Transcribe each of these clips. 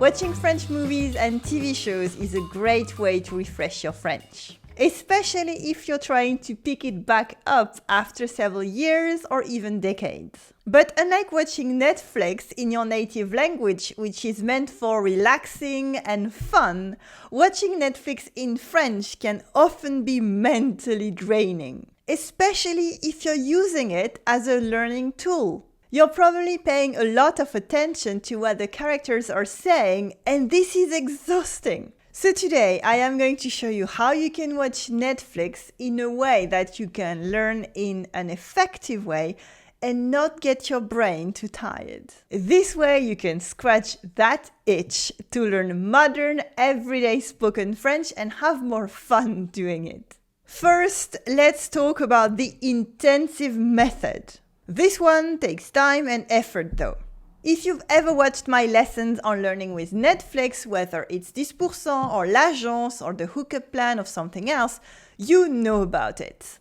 Watching French movies and TV shows is a great way to refresh your French, especially if you're trying to pick it back up after several years or even decades. But unlike watching Netflix in your native language, which is meant for relaxing and fun, watching Netflix in French can often be mentally draining, especially if you're using it as a learning tool. You're probably paying a lot of attention to what the characters are saying, and this is exhausting. So today I am going to show you how you can watch Netflix in a way that you can learn in an effective way and not get your brain too tired. This way you can scratch that itch to learn modern, everyday spoken French and have more fun doing it. First, let's talk about the intensive method. This one takes time and effort though. If you've ever watched my lessons on learning with Netflix, whether it's 10% or l'agence or the hookup plan or something else, you know about it.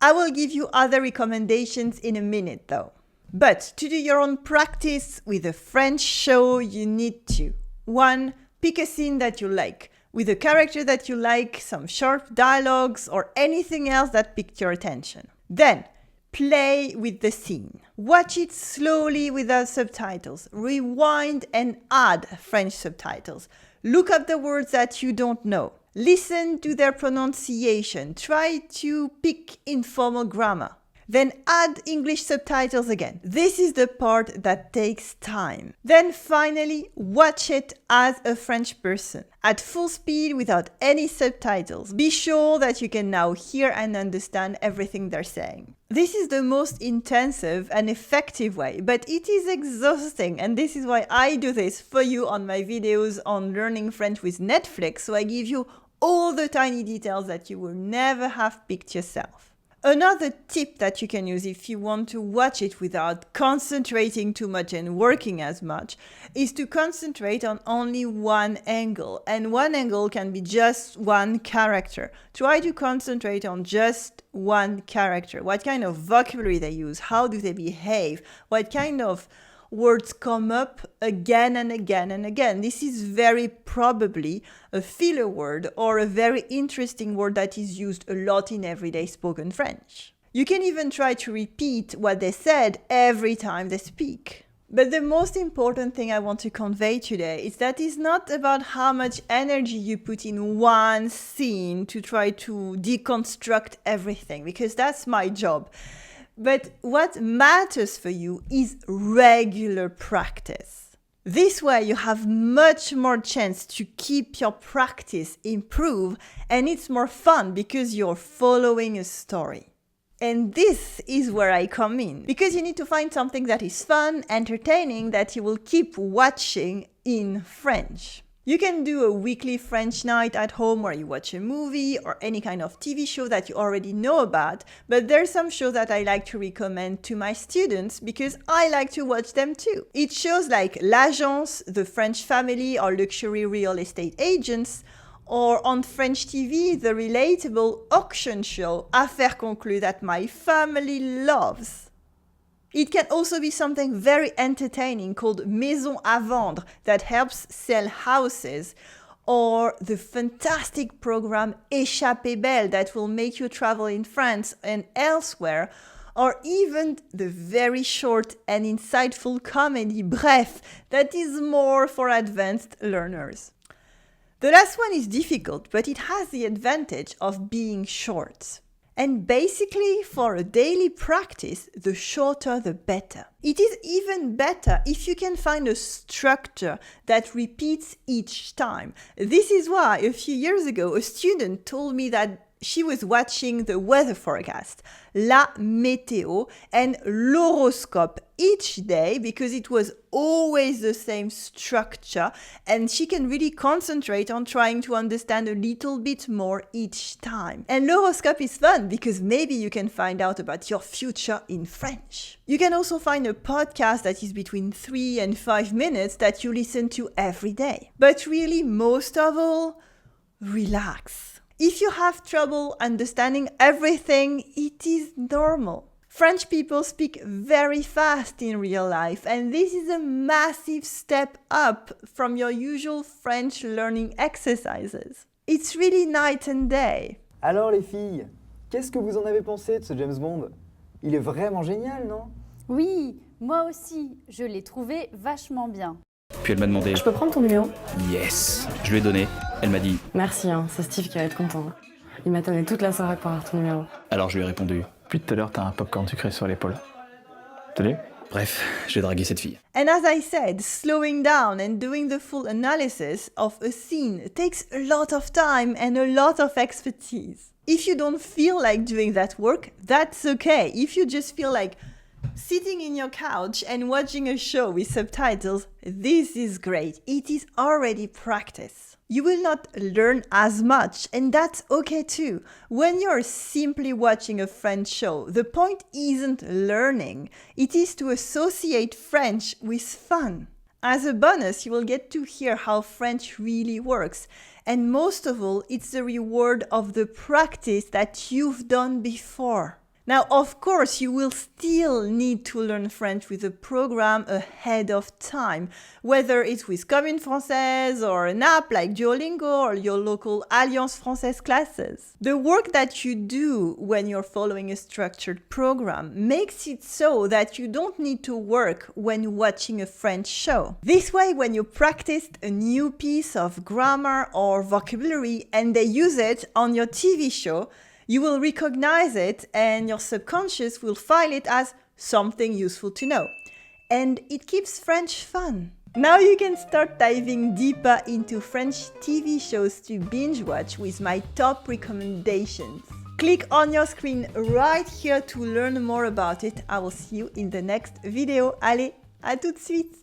I will give you other recommendations in a minute though. But to do your own practice with a French show, you need to 1. Pick a scene that you like, with a character that you like, some sharp dialogues or anything else that piqued your attention. Then, play with the scene. Watch it slowly without subtitles. Rewind and add French subtitles. Look up the words that you don't know. Listen to their pronunciation. Try to pick informal grammar. Then add English subtitles again. This is the part that takes time. Then finally, watch it as a French person, at full speed without any subtitles. Be sure that you can now hear and understand everything they're saying. This is the most intensive and effective way, but it is exhausting, and this is why I do this for you on my videos on learning French with Netflix, so I give you all the tiny details that you will never have picked yourself. Another tip that you can use if you want to watch it without concentrating too much and working as much is to concentrate on only one angle. And one angle can be just one character. Try to concentrate on just one character. What kind of vocabulary they use, how do they behave, what kind of words come up again and again and again. This is very probably a filler word or a very interesting word that is used a lot in everyday spoken French. You can even try to repeat what they said every time they speak. But the most important thing I want to convey today is that it's not about how much energy you put in one scene to try to deconstruct everything, because that's my job. But what matters for you is regular practice. This way you have much more chance to keep your practice improve, and it's more fun because you're following a story. And this is where I come in, because you need to find something that is fun, entertaining, that you will keep watching in French. You can do a weekly French night at home where you watch a movie or any kind of TV show that you already know about, but there's some shows that I like to recommend to my students because I like to watch them too. It's shows like L'Agence, The French Family or Luxury Real Estate Agents, or on French TV, the relatable auction show Affaires Conclues that my family loves. It can also be something very entertaining called Maison à Vendre that helps sell houses, or the fantastic program Échappée Belle that will make you travel in France and elsewhere, or even the very short and insightful comedy Bref that is more for advanced learners. The last one is difficult, but it has the advantage of being short. And basically, for a daily practice, the shorter the better. It is even better if you can find a structure that repeats each time. This is why a few years ago, a student told me that she was watching the weather forecast, La Météo, and l'horoscope each day because it was always the same structure, and she can really concentrate on trying to understand a little bit more each time. And l'horoscope is fun because maybe you can find out about your future in French. You can also find a podcast that is between 3 and 5 minutes that you listen to every day. But really, most of all, relax. If you have trouble understanding everything, it is normal. French people speak very fast in real life, and this is a massive step up from your usual French learning exercises. It's really night and day. Alors les filles, qu'est-ce que vous en avez pensé de ce James Bond? Il est vraiment génial, non? Oui, moi aussi, je l'ai trouvé vachement bien. Puis elle m'a demandé Je peux prendre ton numéro? yes. Je lui ai donné. Elle m'a dit Merci, hein, c'est Steve qui va être content. Il m'attendait toute la soirée pour avoir ton numéro. alors je lui ai répondu. Depuis tout à l'heure, t'as un popcorn sucré sur l'épaule. Tenez. Bref, j'ai dragué cette fille. And as I said, slowing down and doing the full analysis of a scene takes a lot of time and a lot of expertise. If you don't feel like doing that work, that's okay. If you just feel like sitting in your couch and watching a show with subtitles, this is great. It is already practice. You will not learn as much, and that's okay too. When you're simply watching a French show, the point isn't learning, it is to associate French with fun. As a bonus, you will get to hear how French really works, and most of all, it's the reward of the practice that you've done before. Now, of course, you will still need to learn French with a program ahead of time, whether it's with Commune Française or an app like Duolingo or your local Alliance Française classes. The work that you do when you're following a structured program makes it so that you don't need to work when watching a French show. This way, when you practiced a new piece of grammar or vocabulary and they use it on your TV show, you will recognize it and your subconscious will file it as something useful to know. And it keeps French fun. Now you can start diving deeper into French TV shows to binge watch with my top recommendations. Click on your screen right here to learn more about it. I will see you in the next video. Allez, à tout de suite!